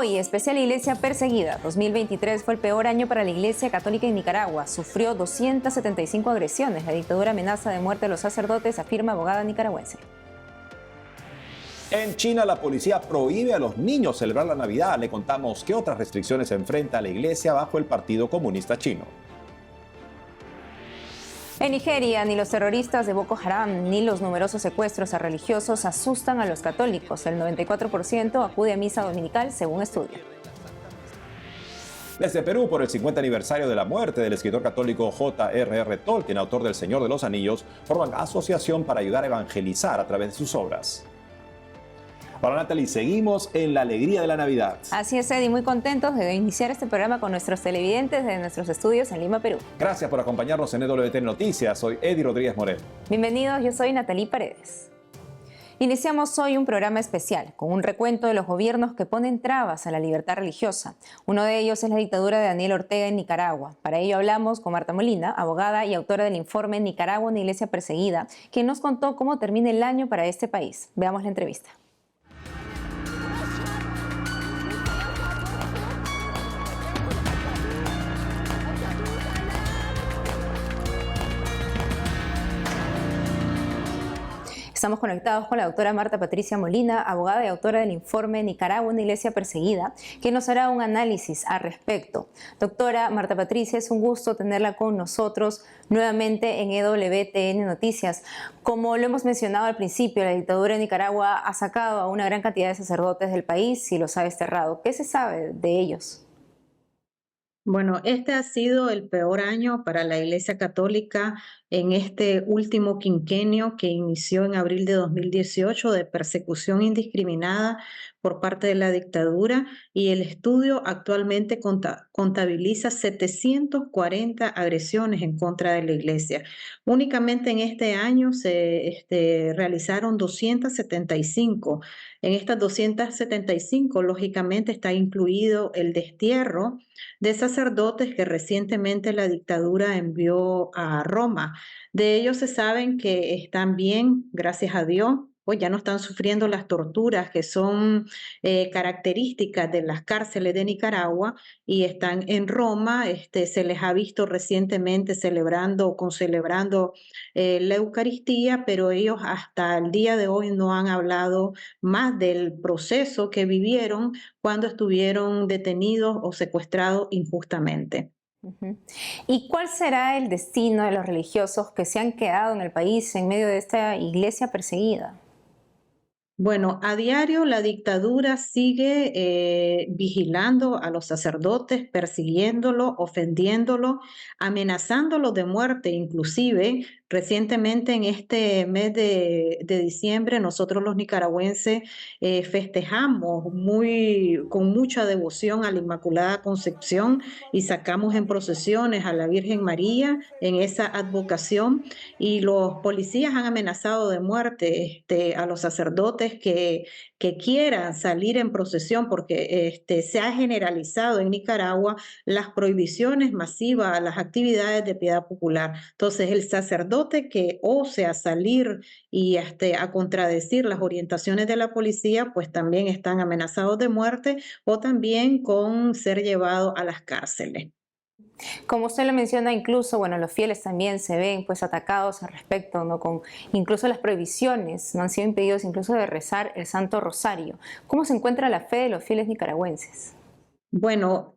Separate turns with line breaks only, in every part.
Hoy, especial Iglesia Perseguida. 2023 fue el peor año para la Iglesia Católica en Nicaragua. Sufrió 275 agresiones. La dictadura amenaza de muerte a los sacerdotes, afirma abogada nicaragüense.
En China, la policía prohíbe a los niños celebrar la Navidad. Le contamos qué otras restricciones enfrenta la Iglesia bajo el Partido Comunista Chino.
En Nigeria, ni los terroristas de Boko Haram ni los numerosos secuestros a religiosos asustan a los católicos. El 94% acude a misa dominical, según estudio.
Desde Perú, por el 50 aniversario de la muerte del escritor católico J.R.R. Tolkien, autor del Señor de los Anillos, forman asociación para ayudar a evangelizar a través de sus obras. Para Natalie, seguimos en la alegría de la Navidad.
Así es, Eddie, muy contentos de iniciar este programa con nuestros televidentes de nuestros estudios en Lima, Perú.
Gracias por acompañarnos en EWTN Noticias. Soy Eddie Rodríguez Morel.
Bienvenidos, yo soy Natalie Paredes. Iniciamos hoy un programa especial con un recuento de los gobiernos que ponen trabas a la libertad religiosa. Uno de ellos es la dictadura de Daniel Ortega en Nicaragua. Para ello hablamos con Marta Molina, abogada y autora del informe Nicaragua, una iglesia perseguida, quien nos contó cómo termina el año para este país. Veamos la entrevista. Estamos conectados con la doctora Marta Patricia Molina, abogada y autora del informe Nicaragua, una iglesia perseguida, que nos hará un análisis al respecto. Doctora Marta Patricia, es un gusto tenerla con nosotros nuevamente en EWTN Noticias. Como lo hemos mencionado al principio, la dictadura de Nicaragua ha sacado a una gran cantidad de sacerdotes del país y los ha desterrado. ¿Qué se sabe de ellos?
Bueno, este ha sido el peor año para la Iglesia Católica en este último quinquenio que inició en abril de 2018 de persecución indiscriminada por parte de la dictadura, y el estudio actualmente contabiliza 740 agresiones en contra de la Iglesia. Únicamente en este año se realizaron 275. En estas 275, lógicamente, está incluido el destierro de sacerdotes que recientemente la dictadura envió a Roma. De ellos se saben que están bien, gracias a Dios, pues ya no están sufriendo las torturas que son características de las cárceles de Nicaragua, y están en Roma. Se les ha visto recientemente celebrando la Eucaristía, pero ellos hasta el día de hoy no han hablado más del proceso que vivieron cuando estuvieron detenidos o secuestrados injustamente.
¿Y cuál será el destino de los religiosos que se han quedado en el país en medio de esta iglesia perseguida?
Bueno, a diario la dictadura sigue vigilando a los sacerdotes, persiguiéndolos, ofendiéndolos, amenazándolos de muerte. Inclusive, recientemente en este mes de diciembre, nosotros los nicaragüenses festejamos con mucha devoción a la Inmaculada Concepción y sacamos en procesiones a la Virgen María en esa advocación, y los policías han amenazado de muerte a los sacerdotes que quieran salir en procesión, porque se ha generalizado en Nicaragua las prohibiciones masivas a las actividades de piedad popular. Entonces, el sacerdote que osea salir y a contradecir las orientaciones de la policía, pues también están amenazados de muerte o también con ser llevados a las cárceles.
Como usted lo menciona, incluso, bueno, los fieles también se ven pues atacados al respecto, ¿no? Con incluso las prohibiciones, no han sido impedidos incluso de rezar el Santo Rosario. ¿Cómo se encuentra la fe de los fieles nicaragüenses?
Bueno,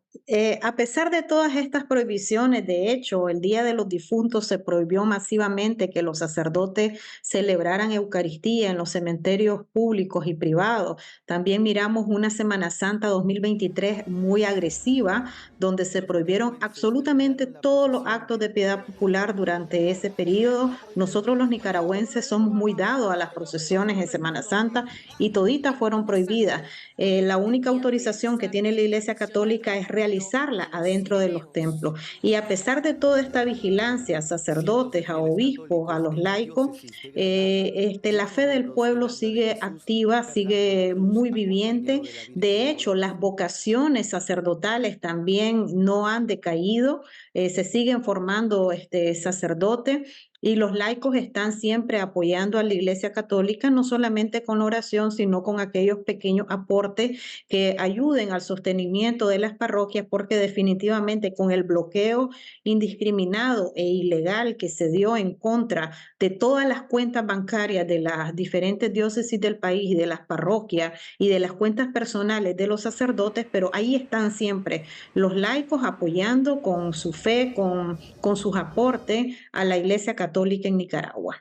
a pesar de todas estas prohibiciones, de hecho, el Día de los Difuntos se prohibió masivamente que los sacerdotes celebraran Eucaristía en los cementerios públicos y privados. También miramos una Semana Santa 2023 muy agresiva, donde se prohibieron absolutamente todos los actos de piedad popular durante ese periodo. Nosotros los nicaragüenses somos muy dados a las procesiones en Semana Santa y toditas fueron prohibidas. La única autorización que tiene la Iglesia Católica es realizarla adentro de los templos. Y a pesar de toda esta vigilancia a sacerdotes, a obispos, a los laicos, la fe del pueblo sigue activa, sigue muy viviente. De hecho, las vocaciones sacerdotales también no han decaído, se siguen formando sacerdotes. Y los laicos están siempre apoyando a la Iglesia Católica, no solamente con oración, sino con aquellos pequeños aportes que ayuden al sostenimiento de las parroquias, porque definitivamente con el bloqueo indiscriminado e ilegal que se dio en contra de todas las cuentas bancarias de las diferentes diócesis del país y de las parroquias y de las cuentas personales de los sacerdotes, pero ahí están siempre los laicos apoyando con su fe, con sus aportes a la Iglesia Católica en Nicaragua.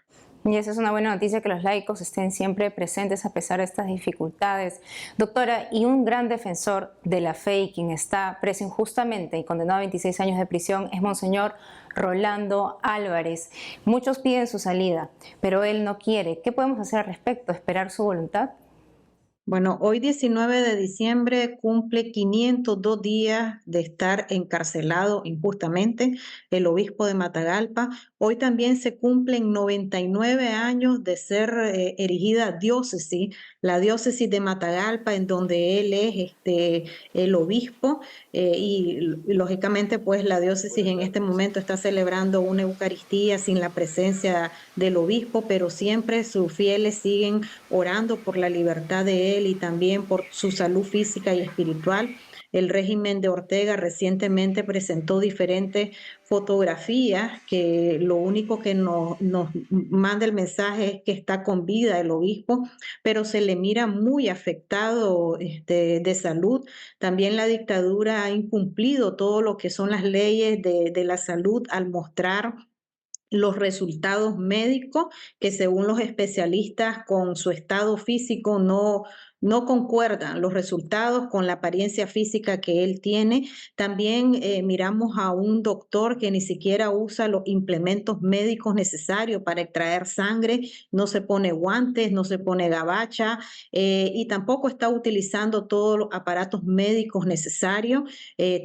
Y esa es una buena noticia, que los laicos estén siempre presentes a pesar de estas dificultades. Doctora, y un gran defensor de la fe y quien está preso injustamente y condenado a 26 años de prisión es Monseñor Rolando Álvarez. Muchos piden su salida, pero él no quiere. ¿Qué podemos hacer al respecto? ¿Esperar su voluntad?
Bueno, hoy 19 de diciembre cumple 502 días de estar encarcelado injustamente el obispo de Matagalpa. Hoy también se cumplen 99 años de ser erigida diócesis, la diócesis de Matagalpa, en donde él es el obispo y lógicamente pues la diócesis en este momento está celebrando una Eucaristía sin la presencia del obispo, pero siempre sus fieles siguen orando por la libertad de él y también por su salud física y espiritual. El régimen de Ortega recientemente presentó diferentes fotografías que lo único que nos manda el mensaje es que está con vida el obispo, pero se le mira muy afectado de salud. También la dictadura ha incumplido todo lo que son las leyes de la salud al mostrar los resultados médicos que según los especialistas con su estado físico no concuerdan los resultados con la apariencia física que él tiene. También miramos a un doctor que ni siquiera usa los implementos médicos necesarios para extraer sangre, no se pone guantes, no se pone gabacha y tampoco está utilizando todos los aparatos médicos necesarios.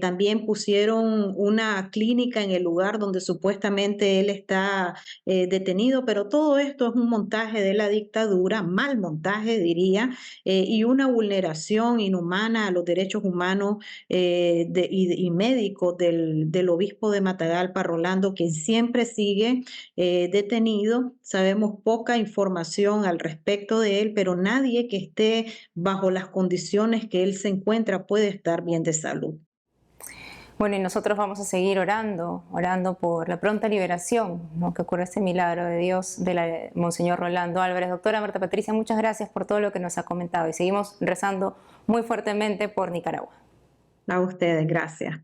También pusieron una clínica en el lugar donde supuestamente él está detenido, pero todo esto es un montaje de la dictadura, mal montaje diría, y una vulneración inhumana a los derechos humanos y médicos del obispo de Matagalpa, Rolando, quien siempre sigue detenido. Sabemos poca información al respecto de él, pero nadie que esté bajo las condiciones que él se encuentra puede estar bien de salud.
Bueno, y nosotros vamos a seguir orando por la pronta liberación, ¿no? Que ocurra este milagro de Dios de Monseñor Rolando Álvarez. Doctora Marta Patricia, muchas gracias por todo lo que nos ha comentado y seguimos rezando muy fuertemente por Nicaragua.
A ustedes, gracias.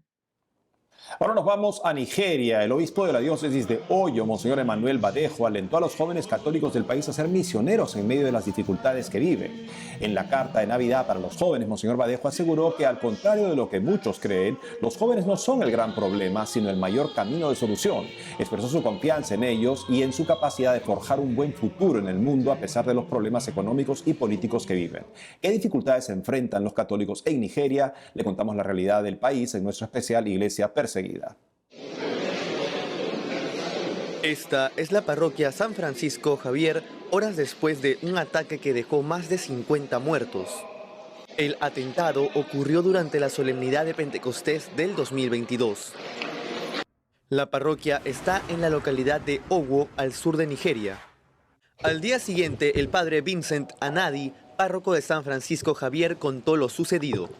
Ahora nos vamos a Nigeria. El obispo de la diócesis de Oyo, Monseñor Emanuel Badejo, alentó a los jóvenes católicos del país a ser misioneros en medio de las dificultades que viven. En la carta de Navidad para los jóvenes, Monseñor Badejo aseguró que, al contrario de lo que muchos creen, los jóvenes no son el gran problema, sino el mayor camino de solución. Expresó su confianza en ellos y en su capacidad de forjar un buen futuro en el mundo a pesar de los problemas económicos y políticos que viven. ¿Qué dificultades se enfrentan los católicos en Nigeria? Le contamos la realidad del país en nuestro especial Iglesia Perseguida.
Esta es la parroquia San Francisco Javier, horas después de un ataque que dejó más de 50 muertos. El atentado ocurrió durante la solemnidad de Pentecostés del 2022. La parroquia está en la localidad de Owo, al sur de Nigeria. Al día siguiente, el padre Vincent Anadi, párroco de San Francisco Javier, contó lo sucedido.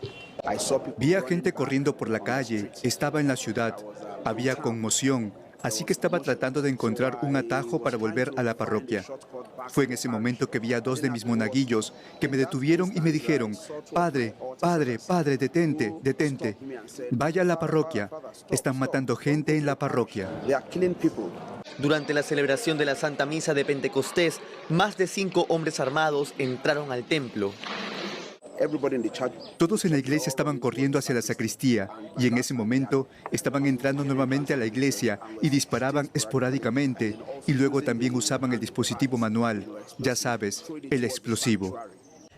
Vi a gente corriendo por la calle, estaba en la ciudad, había conmoción, así que estaba tratando de encontrar un atajo para volver a la parroquia. Fue en ese momento que vi a dos de mis monaguillos que me detuvieron y me dijeron: Padre, padre, padre, detente, detente. Vaya a la parroquia, están matando gente en la parroquia.
Durante la celebración de la Santa Misa de Pentecostés, más de 5 hombres armados entraron al templo.
Todos en la iglesia estaban corriendo hacia la sacristía y en ese momento estaban entrando nuevamente a la iglesia y disparaban esporádicamente y luego también usaban el dispositivo manual, ya sabes, el explosivo.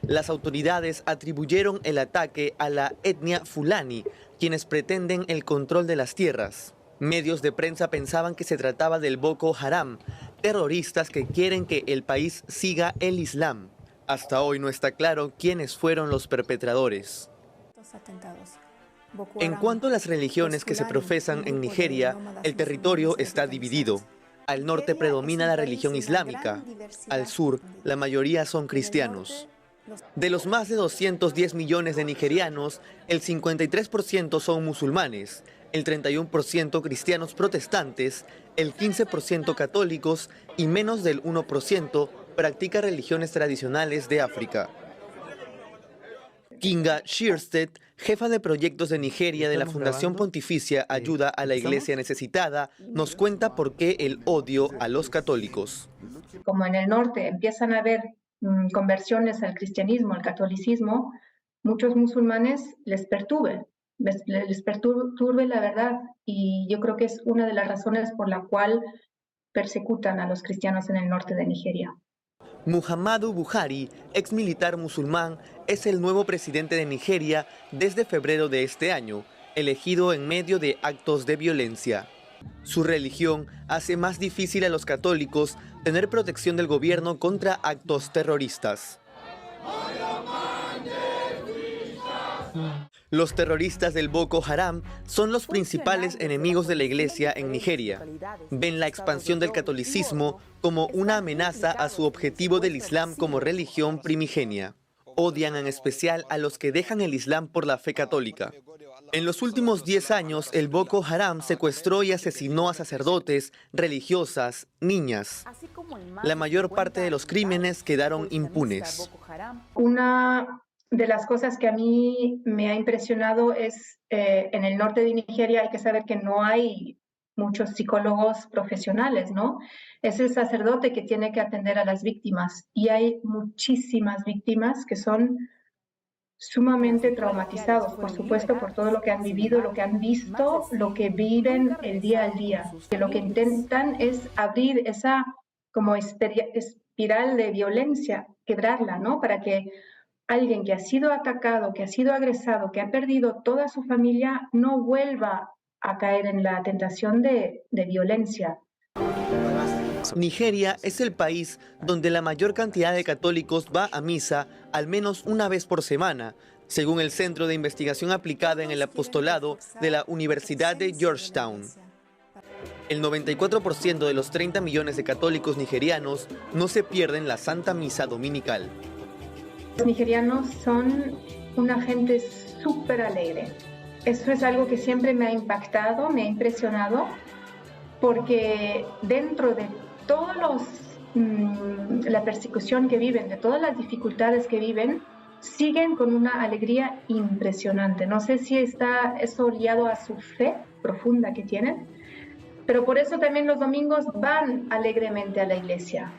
Las autoridades atribuyeron el ataque a la etnia Fulani, quienes pretenden el control de las tierras. Medios de prensa pensaban que se trataba del Boko Haram, terroristas que quieren que el país siga el Islam. Hasta hoy no está claro quiénes fueron los perpetradores. En cuanto a las religiones que se profesan en Nigeria, el territorio está dividido. Al norte predomina la religión islámica, al sur la mayoría son cristianos. De los más de 210 millones de nigerianos, el 53% son musulmanes, el 31% cristianos protestantes, el 15% católicos y menos del 1% practica religiones tradicionales de África. Kinga Shearstead, jefa de proyectos de Nigeria de la Fundación Pontificia Ayuda a la Iglesia Necesitada, nos cuenta por qué el odio a los católicos.
Como en el norte empiezan a haber conversiones al cristianismo, al catolicismo, muchos musulmanes les perturbe la verdad, y yo creo que es una de las razones por la cual persecutan a los cristianos en el norte de Nigeria.
Muhammadu Buhari, ex militar musulmán, es el nuevo presidente de Nigeria desde febrero de este año, elegido en medio de actos de violencia. Su religión hace más difícil a los católicos tener protección del gobierno contra actos terroristas. Los terroristas del Boko Haram son los principales enemigos de la iglesia en Nigeria. Ven la expansión del catolicismo como una amenaza a su objetivo del Islam como religión primigenia. Odian en especial a los que dejan el Islam por la fe católica. En los últimos 10 años, el Boko Haram secuestró y asesinó a sacerdotes, religiosas, niñas. La mayor parte de los crímenes quedaron impunes.
Una de las cosas que a mí me ha impresionado es en el norte de Nigeria hay que saber que no hay muchos psicólogos profesionales, ¿no? Es el sacerdote que tiene que atender a las víctimas y hay muchísimas víctimas que son sumamente traumatizados, por supuesto, por todo lo que han vivido, lo que han visto, lo que viven el día al día. Que lo que intentan es abrir esa como espiral de violencia, quebrarla, ¿no? Para que alguien que ha sido atacado, que ha sido agresado, que ha perdido toda su familia, no vuelva a caer en la tentación de violencia.
Nigeria es el país donde la mayor cantidad de católicos va a misa al menos una vez por semana, según el Centro de Investigación Aplicada en el Apostolado de la Universidad de Georgetown. El 94% de los 30 millones de católicos nigerianos no se pierden la Santa Misa Dominical.
Los nigerianos son una gente súper alegre. Eso es algo que siempre me ha impactado, me ha impresionado, porque dentro de todos la persecución que viven, de todas las dificultades que viven, siguen con una alegría impresionante. No sé si está eso ligado a su fe profunda que tienen, pero por eso también los domingos van alegremente a la iglesia.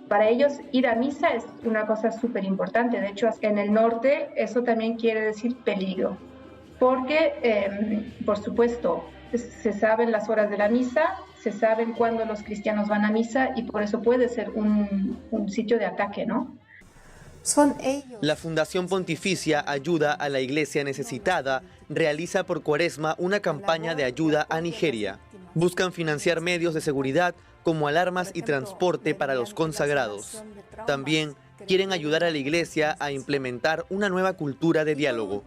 Para ellos ir a misa es una cosa súper importante. De hecho, en el norte eso también quiere decir peligro, porque, por supuesto, se saben las horas de la misa, se saben cuándo los cristianos van a misa y por eso puede ser un sitio de ataque, ¿no?
La Fundación Pontificia Ayuda a la Iglesia Necesitada realiza por Cuaresma una campaña de ayuda a Nigeria. Buscan financiar medios de seguridad como alarmas y transporte para los consagrados. También quieren ayudar a la Iglesia a implementar una nueva cultura de diálogo.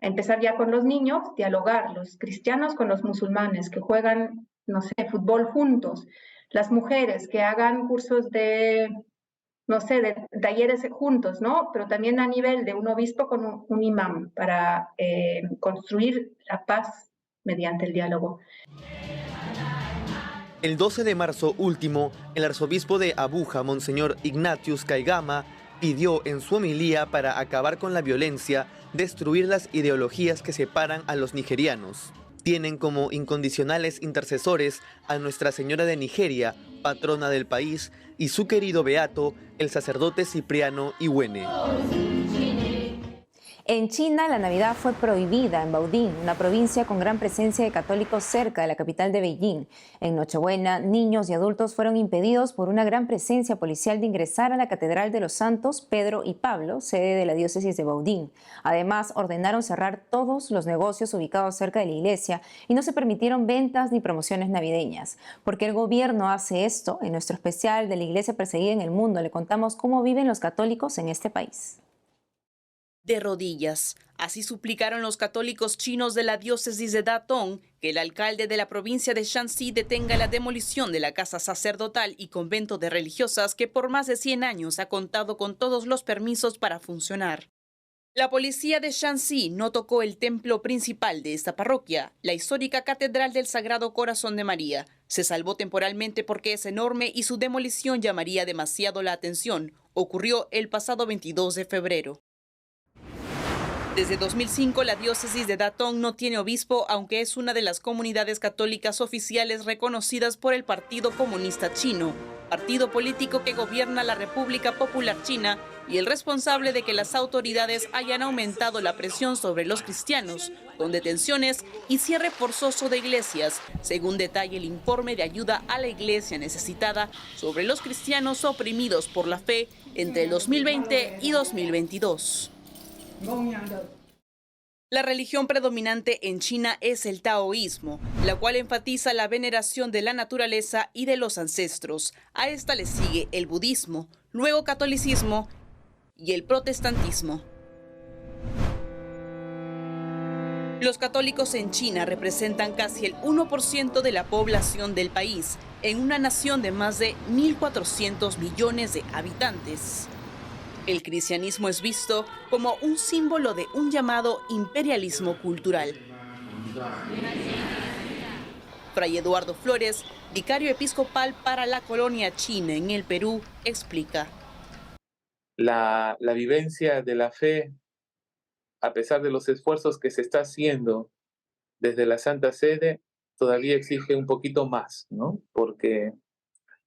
Empezar ya con los niños, dialogar, los cristianos con los musulmanes, que juegan, no sé, fútbol juntos. Las mujeres que hagan cursos de, no sé, de talleres juntos, ¿no? Pero también a nivel de un obispo con un imán para construir la paz mediante el diálogo.
El 12 de marzo último, el arzobispo de Abuja, Monseñor Ignatius Kaigama, pidió en su homilía para acabar con la violencia, destruir las ideologías que separan a los nigerianos. Tienen como incondicionales intercesores a Nuestra Señora de Nigeria, patrona del país, y su querido beato, el sacerdote Cipriano Iwene.
En China, la Navidad fue prohibida en Baoding, una provincia con gran presencia de católicos cerca de la capital de Beijing. En Nochebuena, niños y adultos fueron impedidos por una gran presencia policial de ingresar a la Catedral de los Santos Pedro y Pablo, sede de la diócesis de Baoding. Además, ordenaron cerrar todos los negocios ubicados cerca de la iglesia y no se permitieron ventas ni promociones navideñas. ¿Por qué el gobierno hace esto? En nuestro especial de la Iglesia Perseguida en el Mundo le contamos cómo viven los católicos en este país.
de rodillas. Así suplicaron los católicos chinos de la diócesis de Datong que el alcalde de la provincia de Shanxi detenga la demolición de la casa sacerdotal y convento de religiosas que por más de 100 años ha contado con todos los permisos para funcionar. La policía de Shanxi no tocó el templo principal de esta parroquia, la histórica Catedral del Sagrado Corazón de María. Se salvó temporalmente porque es enorme y su demolición llamaría demasiado la atención. Ocurrió el pasado 22 de febrero. Desde 2005, la diócesis de Datong no tiene obispo, aunque es una de las comunidades católicas oficiales reconocidas por el Partido Comunista Chino, partido político que gobierna la República Popular China y el responsable de que las autoridades hayan aumentado la presión sobre los cristianos, con detenciones y cierre forzoso de iglesias, según detalla el informe de ayuda a la iglesia necesitada sobre los cristianos oprimidos por la fe entre el 2020 y 2022. La religión predominante en China es el taoísmo, la cual enfatiza la veneración de la naturaleza y de los ancestros. A esta le sigue el budismo, luego catolicismo y el protestantismo. Los católicos en China representan casi el 1% de la población del país, en una nación de más de 1.400 millones de habitantes. El cristianismo es visto como un símbolo de un llamado imperialismo cultural. Fray Eduardo Flores, vicario episcopal para la colonia china en el Perú, explica.
La vivencia de la fe, a pesar de los esfuerzos que se está haciendo desde la Santa Sede, todavía exige un poquito más, ¿no? Porque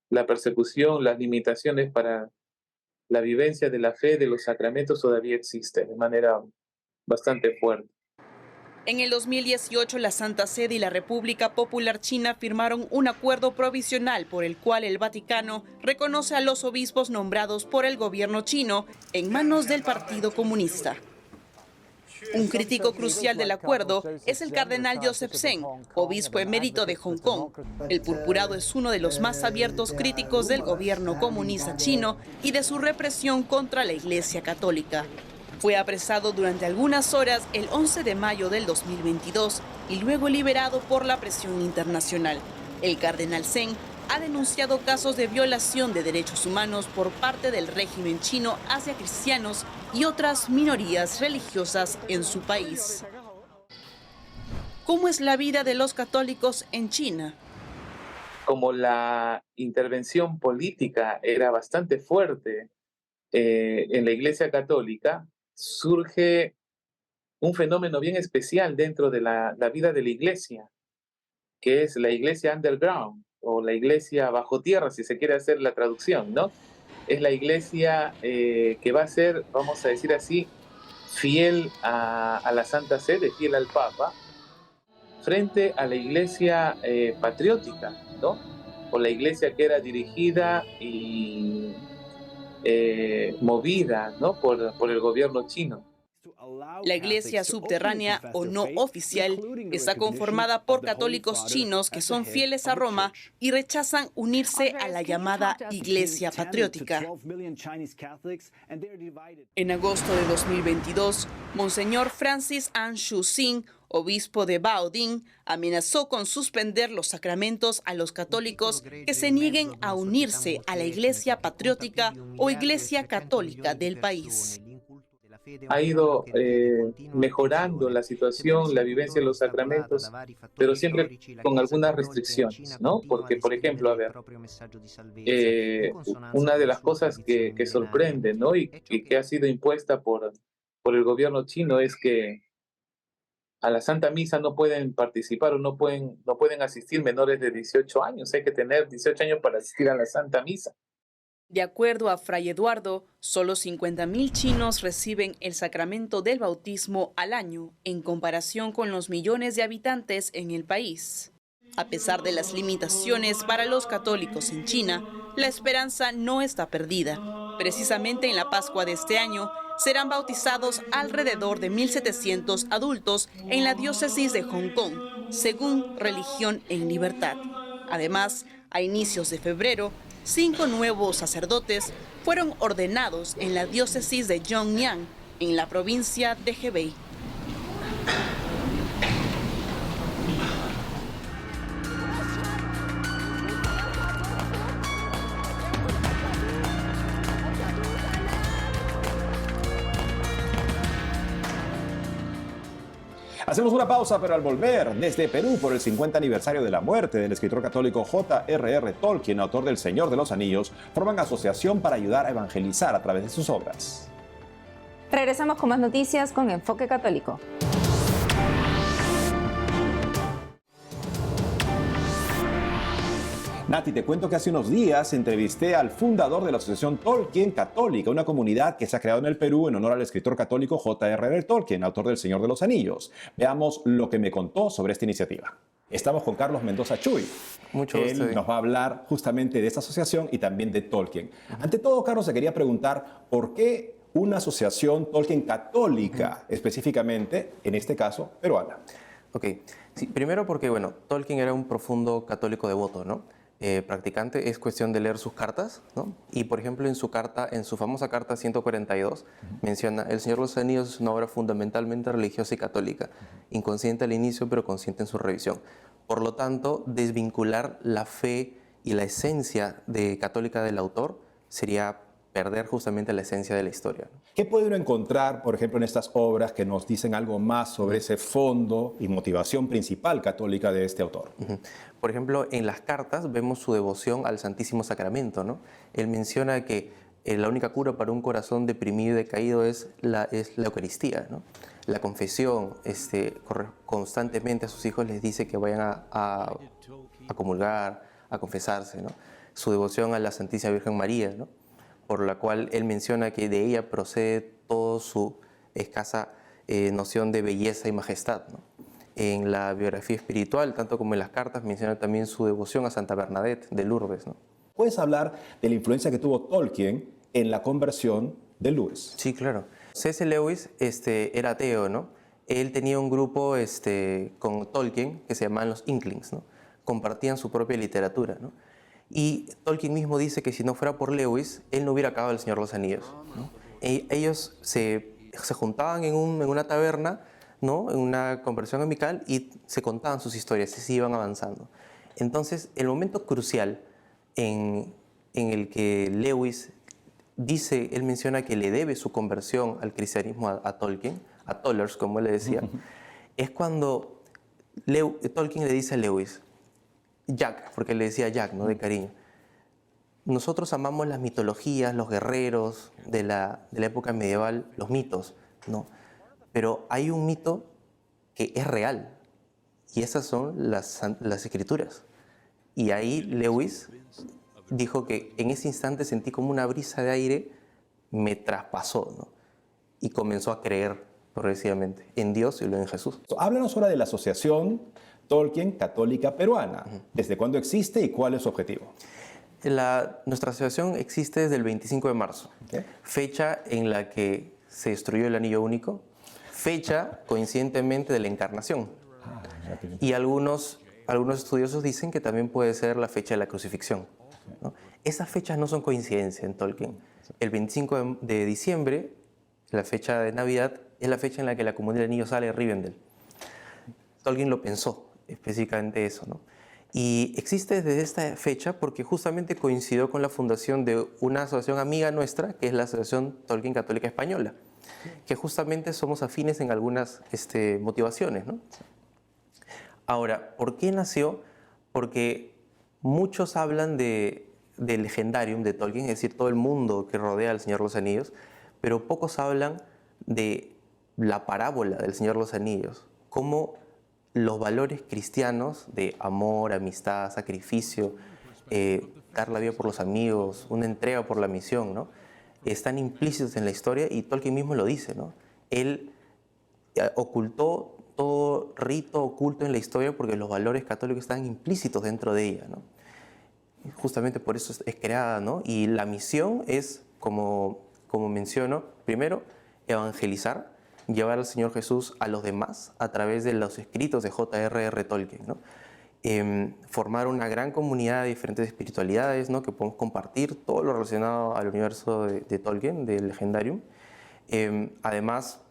la persecución, las limitaciones para la vivencia de la fe, de los sacramentos, todavía existe de manera bastante fuerte.
En el 2018, la Santa Sede y la República Popular China firmaron un acuerdo provisional por el cual el Vaticano reconoce a los obispos nombrados por el gobierno chino en manos del Partido Comunista. Un crítico crucial del acuerdo es el cardenal Joseph Zeng, obispo emérito de Hong Kong. El purpurado es uno de los más abiertos críticos del gobierno comunista chino y de su represión contra la Iglesia Católica. Fue apresado durante algunas horas el 11 de mayo del 2022 y luego liberado por la presión internacional. El cardenal Zeng ha denunciado casos de violación de derechos humanos por parte del régimen chino hacia cristianos y otras minorías religiosas en su país. ¿Cómo es la vida de los católicos en China?
Como la intervención política era bastante fuerte en la Iglesia Católica, surge un fenómeno bien especial dentro de la vida de la Iglesia, que es la Iglesia underground, o la iglesia bajo tierra, si se quiere hacer la traducción, ¿no? Es la iglesia que va a ser, vamos a decir así, fiel a la Santa Sede, fiel al Papa, frente a la iglesia patriótica, ¿no? O la iglesia que era dirigida y movida, ¿no? por el gobierno chino.
La iglesia subterránea o no oficial está conformada por católicos chinos que son fieles a Roma y rechazan unirse a la llamada Iglesia Patriótica. En agosto de 2022, Monseñor Francis An Shu Sin, obispo de Baoding, amenazó con suspender los sacramentos a los católicos que se nieguen a unirse a la Iglesia Patriótica o Iglesia Católica del país.
Ha ido mejorando la situación, la vivencia de los sacramentos, pero siempre con algunas restricciones, ¿no? Porque, por ejemplo, a ver, una de las cosas que sorprende, ¿no? y que ha sido impuesta por el gobierno chino es que a la Santa Misa no pueden participar o no pueden asistir menores de 18 años. Hay que tener 18 años para asistir a la Santa Misa.
De acuerdo a Fray Eduardo, solo 50.000 chinos reciben el sacramento del bautismo al año, en comparación con los millones de habitantes en el país. A pesar de las limitaciones para los católicos en China, la esperanza no está perdida. Precisamente en la Pascua de este año, serán bautizados alrededor de 1.700 adultos en la diócesis de Hong Kong, según Religión en Libertad. Además, a inicios de febrero, 5 nuevos sacerdotes fueron ordenados en la diócesis de Yongyang, en la provincia de Hebei.
Hacemos una pausa, pero al volver, desde Perú, por el 50 aniversario de la muerte del escritor católico J.R.R. Tolkien, autor del Señor de los Anillos, forman asociación para ayudar a evangelizar a través de sus obras.
Regresamos con más noticias con Enfoque Católico.
Nati, te cuento que hace unos días entrevisté al fundador de la Asociación Tolkien Católica, una comunidad que se ha creado en el Perú en honor al escritor católico J.R.R. Tolkien, autor del Señor de los Anillos. Veamos lo que me contó sobre esta iniciativa. Estamos con Carlos Mendoza Chuy.
Mucho gusto.
Él nos va a hablar justamente de esta asociación y también de Tolkien. Ante todo, Carlos, se quería preguntar por qué una asociación Tolkien católica, específicamente, en este caso, peruana.
Ok, sí, primero porque, bueno, Tolkien era un profundo católico devoto, ¿no? Practicante, es cuestión de leer sus cartas, ¿no? Y, por ejemplo, en su famosa carta 142, menciona: El Señor de los Anillos es una obra fundamentalmente religiosa y católica, inconsciente al inicio, pero consciente en su revisión. Por lo tanto, desvincular la fe y la esencia católica del autor sería perder justamente la esencia de la historia.
¿Qué puede uno encontrar, por ejemplo, en estas obras que nos dicen algo más sobre ese fondo y motivación principal católica de este autor?
Por ejemplo, en las cartas vemos su devoción al Santísimo Sacramento, ¿no? Él menciona que la única cura para un corazón deprimido y decaído es la Eucaristía, ¿no? La confesión, constantemente a sus hijos les dice que vayan a comulgar, a confesarse, ¿no? Su devoción a la Santísima Virgen María, ¿no? Por la cual él menciona que de ella procede toda su escasa noción de belleza y majestad, ¿no? En la biografía espiritual, tanto como en las cartas, menciona también su devoción a Santa Bernadette de Lourdes, ¿no?
¿Puedes hablar de la influencia que tuvo Tolkien en la conversión de Lewis?
Sí, claro. C.S. Lewis era ateo, ¿no? Él tenía un grupo con Tolkien que se llamaban los Inklings, ¿no? Compartían su propia literatura, ¿no? Y Tolkien mismo dice que si no fuera por Lewis, él no hubiera acabado El Señor de los Anillos, ¿no? Ellos se juntaban en una taberna, ¿no? En una conversación amical, y se contaban sus historias y se iban avanzando. Entonces, el momento crucial en el que Lewis él menciona que le debe su conversión al cristianismo a Tolkien, a Tollers, como él le decía, es cuando Tolkien le dice a Lewis: Jack, porque le decía Jack, ¿no? De cariño. Nosotros amamos las mitologías, los guerreros de la época medieval, los mitos, ¿no? Pero hay un mito que es real, y esas son las escrituras. Y ahí Lewis dijo que en ese instante sentí como una brisa de aire me traspasó, ¿no? Y comenzó a creer progresivamente en Dios y luego en Jesús.
Háblanos ahora de la Asociación Tolkien Católica Peruana. ¿Desde cuándo existe y cuál es su objetivo?
Nuestra asociación existe desde el 25 de marzo, fecha en la que se destruyó el Anillo Único, fecha coincidentemente de la Encarnación. Y algunos estudiosos dicen que también puede ser la fecha de la crucifixión, ¿no? Esas fechas no son coincidencia en Tolkien. El 25 de diciembre, la fecha de Navidad, es la fecha en la que la Comunidad del Anillo sale de Rivendell. Tolkien lo pensó, específicamente eso, ¿no? Y existe desde esta fecha porque justamente coincidió con la fundación de una asociación amiga nuestra, que es la Asociación Tolkien Católica Española, que justamente somos afines en algunas motivaciones, ¿no? Ahora, ¿por qué nació? Porque muchos hablan del legendarium de Tolkien, es decir, todo el mundo que rodea al Señor de los Anillos, pero pocos hablan de la parábola del Señor de los Anillos, cómo los valores cristianos de amor, amistad, sacrificio, dar la vida por los amigos, una entrega por la misión, ¿no? Están implícitos en la historia, y Tolkien mismo lo dice, ¿no? Él ocultó todo rito oculto en la historia porque los valores católicos están implícitos dentro de ella, ¿no? Justamente por eso es creada, ¿no? Y la misión es, como menciono, primero, evangelizar, llevar al Señor Jesús a los demás a través de los escritos de J.R.R. Tolkien, ¿no? Formar una gran comunidad de diferentes espiritualidades, ¿no? Que podemos compartir todo lo relacionado al universo de Tolkien, del Legendarium. Además,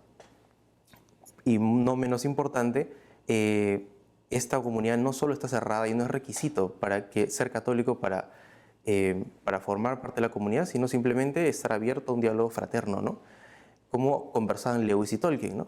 y no menos importante, esta comunidad no solo está cerrada y no es requisito para ser católico para formar parte de la comunidad, sino simplemente estar abierto a un diálogo fraterno, ¿no? Como conversaban Lewis y Tolkien, ¿no?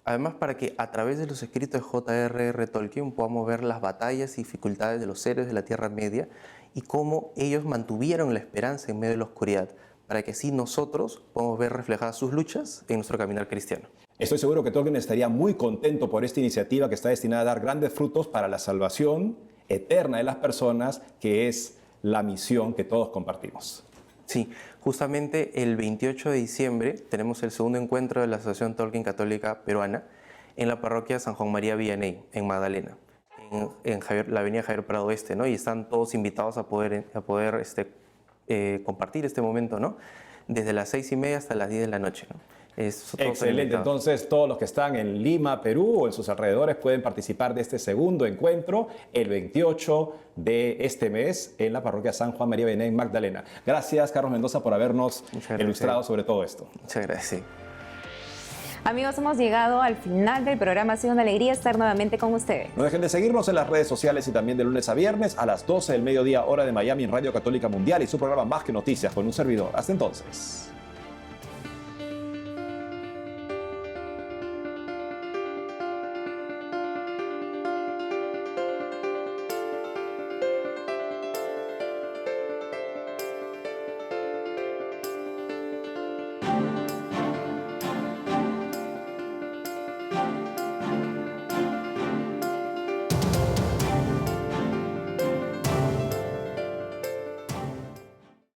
Además, para que a través de los escritos de J.R.R. Tolkien podamos ver las batallas y dificultades de los héroes de la Tierra Media y cómo ellos mantuvieron la esperanza en medio de la oscuridad, para que así nosotros podamos ver reflejadas sus luchas en nuestro caminar cristiano.
Estoy seguro que Tolkien estaría muy contento por esta iniciativa que está destinada a dar grandes frutos para la salvación eterna de las personas, que es la misión que todos compartimos.
Sí, justamente el 28 de diciembre tenemos el segundo encuentro de la Asociación Tolkien Católica Peruana en la parroquia San Juan María Vianney, en Magdalena, en la avenida Javier Prado Oeste, ¿no? Y están todos invitados a poder compartir este momento, ¿no? Desde las 6:30 hasta las 10 de la noche, ¿no?
Excelente, entonces todos los que están en Lima, Perú o en sus alrededores pueden participar de este segundo encuentro el 28 de este mes en la parroquia San Juan María Vianney, Magdalena. Gracias, Carlos Mendoza, por habernos ilustrado sobre todo esto.
Muchas gracias.
Amigos, hemos llegado al final del programa. Ha sido una alegría estar nuevamente con ustedes.
No dejen de seguirnos en las redes sociales y también de lunes a viernes a las 12 del mediodía, hora de Miami, en Radio Católica Mundial y su programa Más que Noticias con un servidor. Hasta entonces.